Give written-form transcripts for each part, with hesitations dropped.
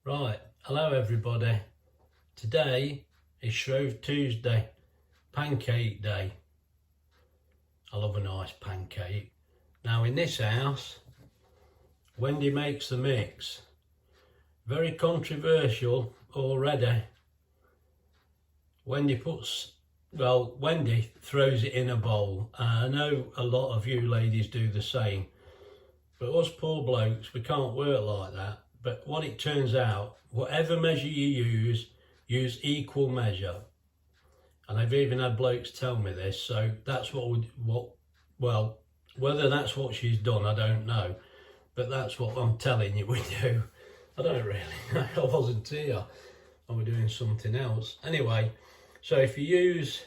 Right, hello everybody. Today is Shrove Tuesday, pancake day. I love a nice pancake. Now in this house, Wendy makes the mix. Very controversial already. Wendy throws it in a bowl. I know a lot of you ladies do the same, but us poor blokes, we can't work like that. But what it turns out, whatever measure you use equal measure. And I've even had blokes tell me this, so that's well, whether that's what she's done, I don't know. But that's what I'm telling you we do. I don't really know, I wasn't here. I was doing something else. Anyway, so if you use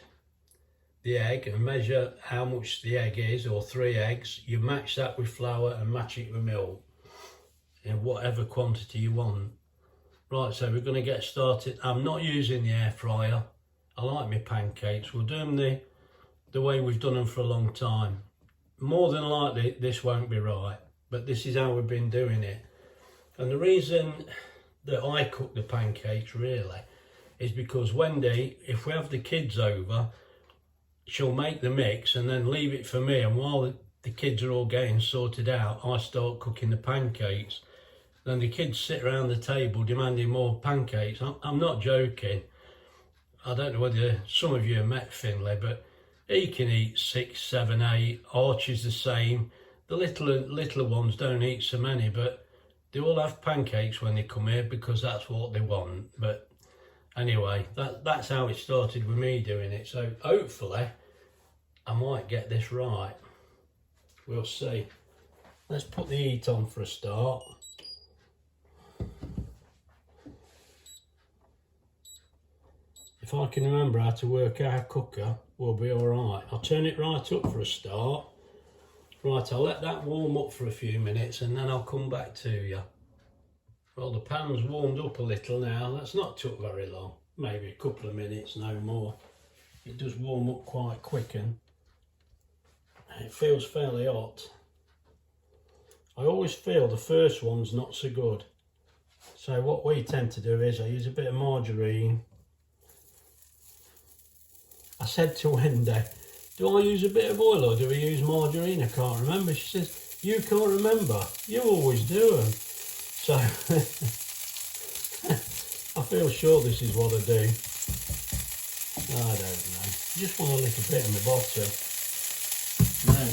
the egg and measure how much the egg is, or 3 eggs, you match that with flour and match it with milk in whatever quantity you want. Right, so we're going to get started. I'm not using the air fryer. I like my pancakes. We'll do them the way we've done them for a long time. More than likely this won't be right, but this is how we've been doing it. And the reason that I cook the pancakes really is because Wendy, if we have the kids over, she'll make the mix and then leave it for me, and while the kids are all getting sorted out, I start cooking the pancakes. Then the kids sit around the table demanding more pancakes. I'm not joking. I don't know whether some of you have met Finlay, but he can eat 6, 7, 8. Archie's the same. The littler ones don't eat so many, but they all have pancakes when they come here because that's what they want. But anyway, that's how it started with me doing it. So hopefully I might get this right. We'll see. Let's put the heat on for a start. If I can remember how to work our cooker, we'll be all right. I'll turn it right up for a start. Right, I'll let that warm up for a few minutes and then I'll come back to you. Well, the pan's warmed up a little now. That's not took very long. Maybe a couple of minutes, no more. It does warm up quite quick and it feels fairly hot. I always feel the first one's not so good. So what we tend to do is I use a bit of margarine. I said to Wendy, do I use a bit of oil or do we use margarine? I can't remember. She says, you can't remember. You always do them. So I feel sure this is what I do. I don't know. Just want a little bit in the bottom. Then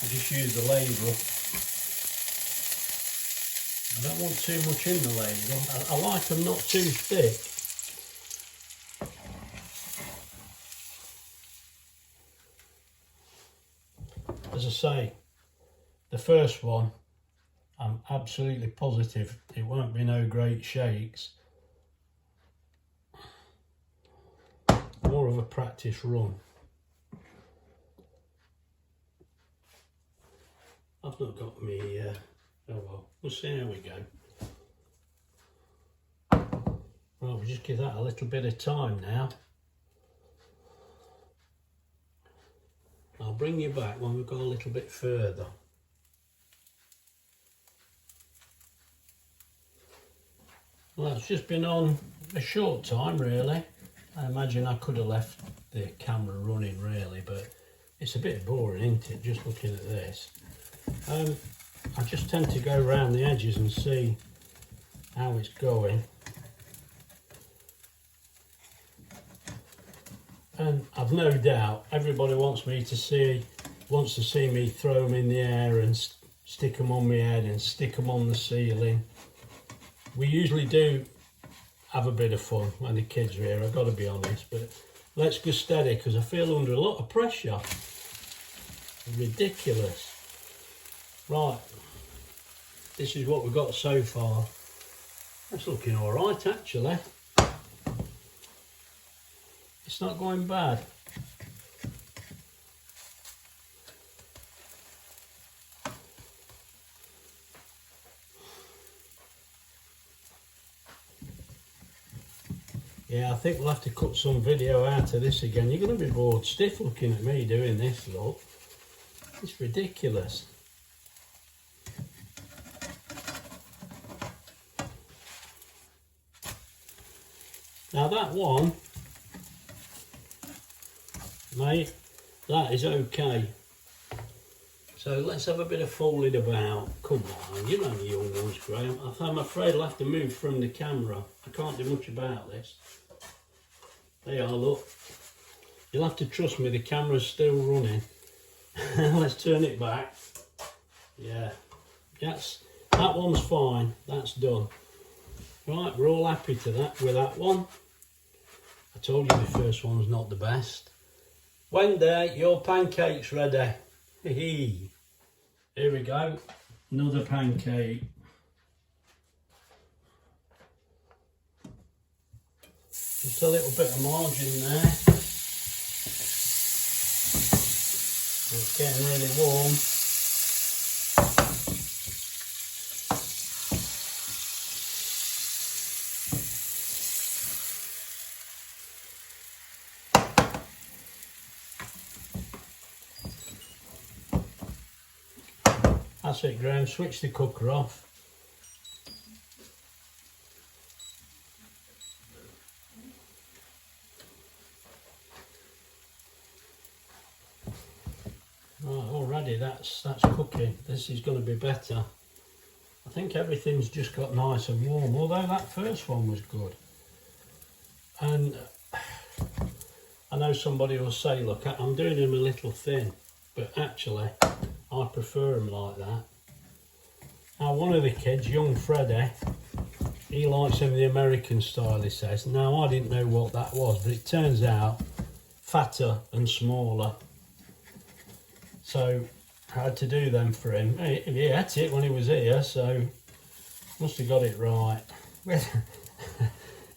I just use the ladle. I don't want too much in the ladle. I like them not too thick. As I say, the first one, I'm absolutely positive it won't be no great shakes. More of a practice run. I've not got me, oh well, we'll see how we go. Well, we'll just give that a little bit of time now. I'll bring you back when we've got a little bit further. Well, it's just been on a short time really. I imagine I could have left the camera running really, but it's a bit boring, isn't it, just looking at this. I just tend to go around the edges and see how it's going. And I've no doubt everybody wants to see me throw them in the air and stick them on my head and stick them on the ceiling. We usually do have a bit of fun when the kids are here, I've got to be honest, but let's go steady because I feel under a lot of pressure. Ridiculous. Right, this is what we've got so far. That's looking all right actually. It's not going bad. Yeah, I think we'll have to cut some video out of this again. You're going to be bored stiff looking at me doing this, look. It's ridiculous. Now that one, mate, that is okay. So let's have a bit of fooling about. Come on, you know the young ones, Graham. I'm afraid I'll have to move from the camera. I can't do much about this. There you are, look. You'll have to trust me, the camera's still running. Let's turn it back. Yeah, yes, that one's fine. That's done. Right, we're all happy with that one. I told you the first one's not the best. Wendy, your pancake's ready. Hee. Here we go, another pancake. Just a little bit of margin there. It's getting really warm. That's it, Graham, switch the cooker off. Right, already that's cooking. This is going to be better. I think everything's just got nice and warm, although that first one was good. And I know somebody will say, look, I'm doing them a little thin, but actually I prefer them like that. Now one of the kids, young Freddie, he likes them the American style, he says. Now I didn't know what that was, but it turns out fatter and smaller. So I had to do them for him. He ate it when he was here, so must have got it right.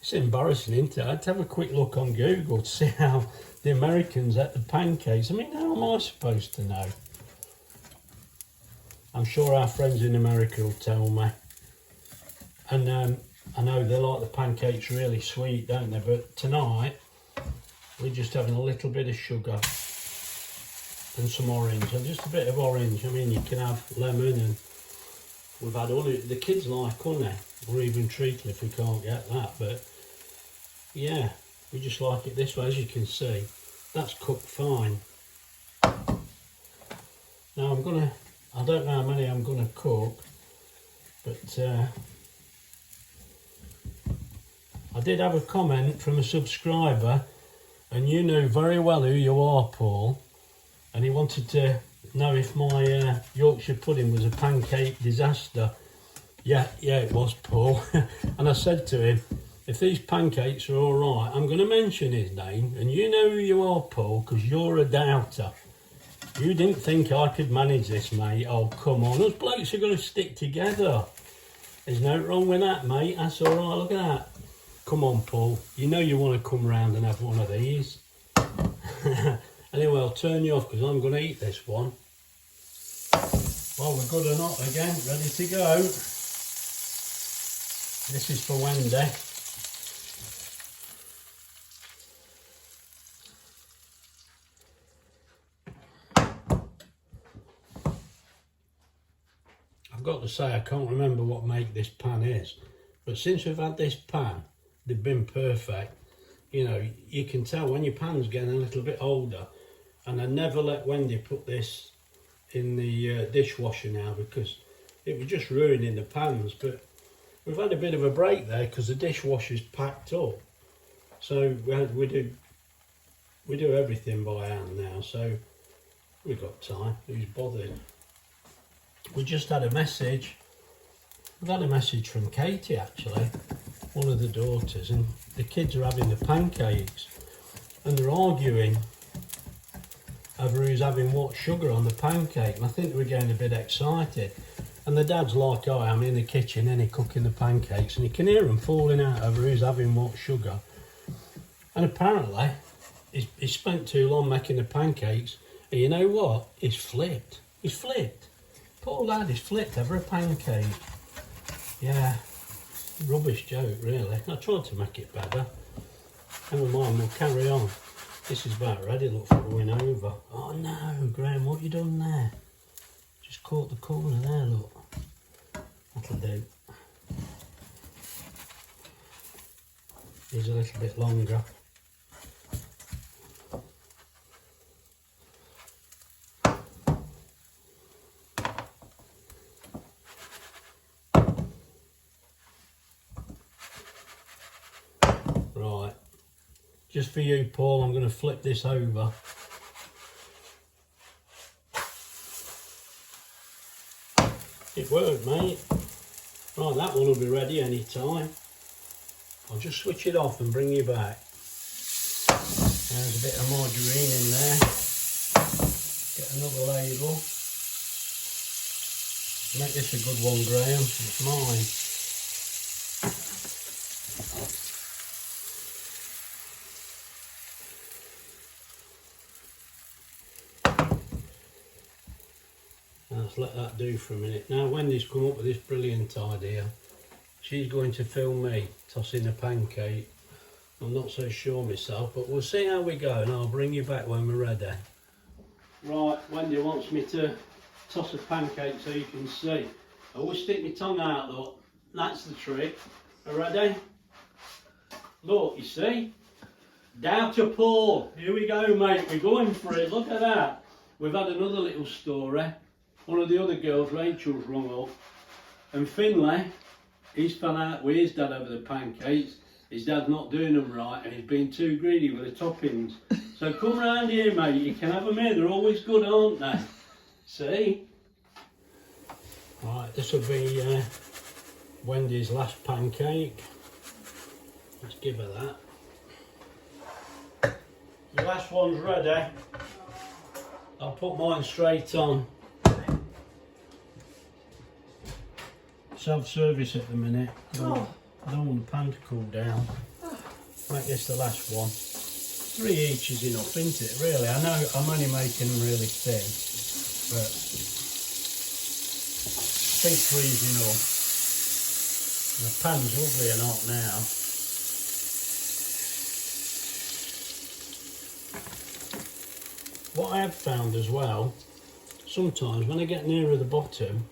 It's embarrassing, isn't it? I had to have a quick look on Google to see how the Americans ate the pancakes. I mean, how am I supposed to know? I'm sure our friends in America will tell me. And I know they like the pancakes really sweet, don't they? But tonight, we're just having a little bit of sugar and some orange, and just a bit of orange. I mean, you can have lemon, and we've had honey. The kids like honey, or even treacle if we can't get that. But yeah, we just like it this way. As you can see, that's cooked fine. Now I don't know how many I'm gonna cook, but I did have a comment from a subscriber, and you knew very well who you are, Paul, and he wanted to know if my Yorkshire pudding was a pancake disaster. Yeah, it was, Paul. And I said to him, if these pancakes are all right, I'm going to mention his name, and you know who you are, Paul, because you're a doubter. You didn't think I could manage this, mate. Oh, come on. Us blokes are going to stick together. There's no wrong with that, mate. That's all right. Look at that. Come on, Paul. You know you want to come round and have one of these. Anyway, I'll turn you off because I'm going to eat this one. Well, we're good or not again. Ready to go. This is for Wendy. I've got to say, I can't remember what make this pan is, but since we've had this pan, they've been perfect. You know, you can tell when your pan's getting a little bit older, and I never let Wendy put this in the dishwasher now because it was just ruining the pans. But we've had a bit of a break there because the dishwasher's packed up, so we do everything by hand now, so we've got time. Who's bothered? We just had a message. We've had a message from Katie, actually, one of the daughters, and the kids are having the pancakes and they're arguing over who's having what sugar on the pancake, and I think they were getting a bit excited. And the dad's like I am in the kitchen and he cooking the pancakes, and you can hear them falling out over who's having what sugar. And apparently he spent too long making the pancakes, and you know what? He's flipped. Poor lad, he's flipped over a pancake. Yeah, rubbish joke really. I tried to make it better. Never mind, we'll carry on. This is about ready, look, for going over. Oh no, Graham, what you done there? Just caught the corner there, look. That'll do. Needs a little bit longer. Right, just for you, Paul, I'm going to flip this over. It worked, mate. Right, that one will be ready any time. I'll just switch it off and bring you back. There's a bit of margarine in there. Get another ladle. Make this a good one, Graham. It's mine. Let's let that do for a minute. Now Wendy's come up with this brilliant idea. She's going to film me tossing a pancake. I'm not so sure myself, but we'll see how we go and I'll bring you back when we're ready. Right, Wendy wants me to toss a pancake so you can see. I always stick my tongue out, look. That's the trick. Are you ready? Look, you see? Down to Paul. Here we go, mate. We're going for it. Look at that. We've had another little story. One of the other girls, Rachel's, rung up, and Finlay, he's fell out with his dad over the pancakes. His dad's not doing them right and he's been too greedy with the toppings. So come round here, mate, you can have them here, they're always good, aren't they? See? Right, this will be Wendy's last pancake. Let's give her that. The last one's ready. I'll put mine straight on. Self-service at the minute. I don't want the pan to cool down. Make this the last one. 3 each is enough, isn't it? Really, I know I'm only making them really thin, but I think 3's enough. And the pan's lovely and hot now. What I have found as well, sometimes when I get nearer the bottom,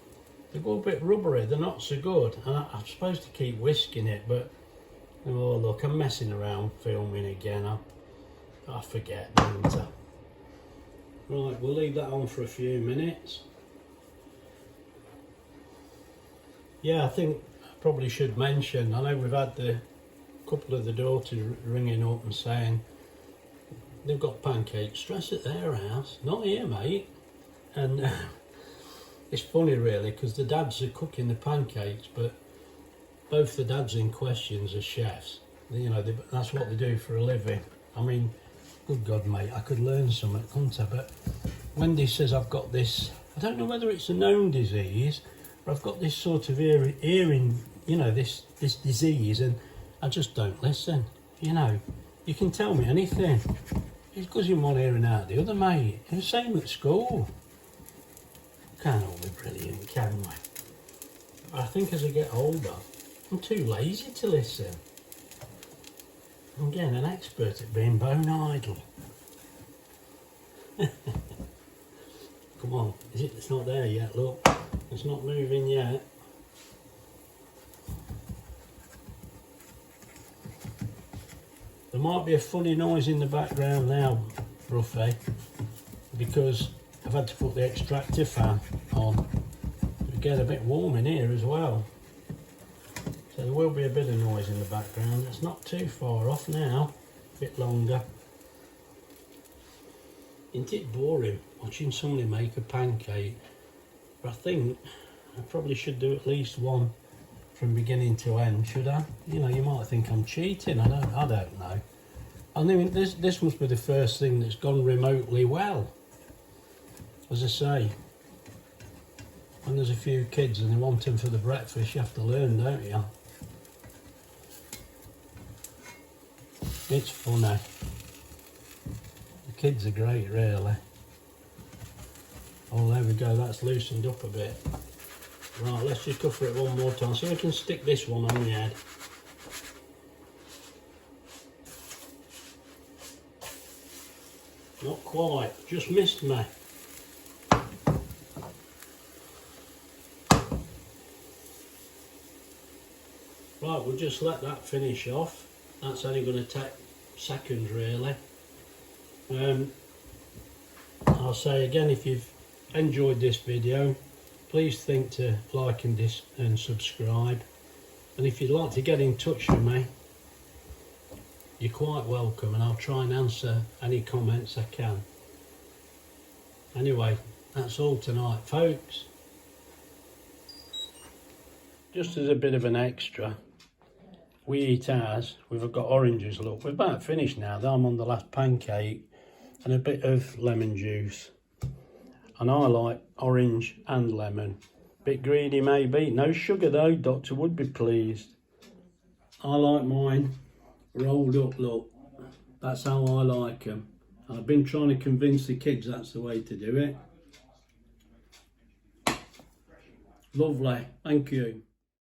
they go a bit rubbery, they're not so good. And I'm supposed to keep whisking it, but oh look, I'm messing around filming again. I forget, don't I? Right, we'll leave that on for a few minutes. Yeah, I think I probably should mention, I know we've had a couple of the daughters ringing up and saying they've got pancake stress at their house. Not here, mate. And it's funny really, because the dads are cooking the pancakes, but both the dads in questions are chefs. You know, that's what they do for a living. I mean, good God, mate, I could learn something, couldn't I? But Wendy says I've got this, I don't know whether it's a known disease, but I've got this sort of hearing, you know, this disease, and I just don't listen. You know, you can tell me anything. It's because you're one ear and out the other, mate. It's the same at school. Can't all be brilliant, can we? But I think as I get older, I'm too lazy to listen. I'm getting an expert at being bone idle. Come on, is it? It's not there yet, look. It's not moving yet. There might be a funny noise in the background now, Ruffy, because I've had to put the extractor fan on. It get a bit warm in here as well. So there will be a bit of noise in the background. It's not too far off now, a bit longer. Isn't it boring watching somebody make a pancake? But I think I probably should do at least one from beginning to end, should I? You know, you might think I'm cheating, I don't know. I mean, this must be the first thing that's gone remotely well. As I say, when there's a few kids and they want them for the breakfast, you have to learn, don't you? It's funny. The kids are great, really. Oh, there we go, that's loosened up a bit. Right, let's just go for it one more time. See if I can stick this one on the head. Not quite, just missed me. Right, we'll just let that finish off. That's only going to take seconds really. I'll say again, if you've enjoyed this video, please think to like and subscribe. And if you'd like to get in touch with me, you're quite welcome, and I'll try and answer any comments I can. Anyway, that's all tonight, folks. Just as a bit of an extra, we eat ours. We've got oranges, look. We're about finished now. I'm on the last pancake and a bit of lemon juice. And I like orange and lemon. Bit greedy maybe. No sugar though, Doctor would be pleased. I like mine rolled up, look. That's how I like them. I've been trying to convince the kids that's the way to do it. Lovely, thank you.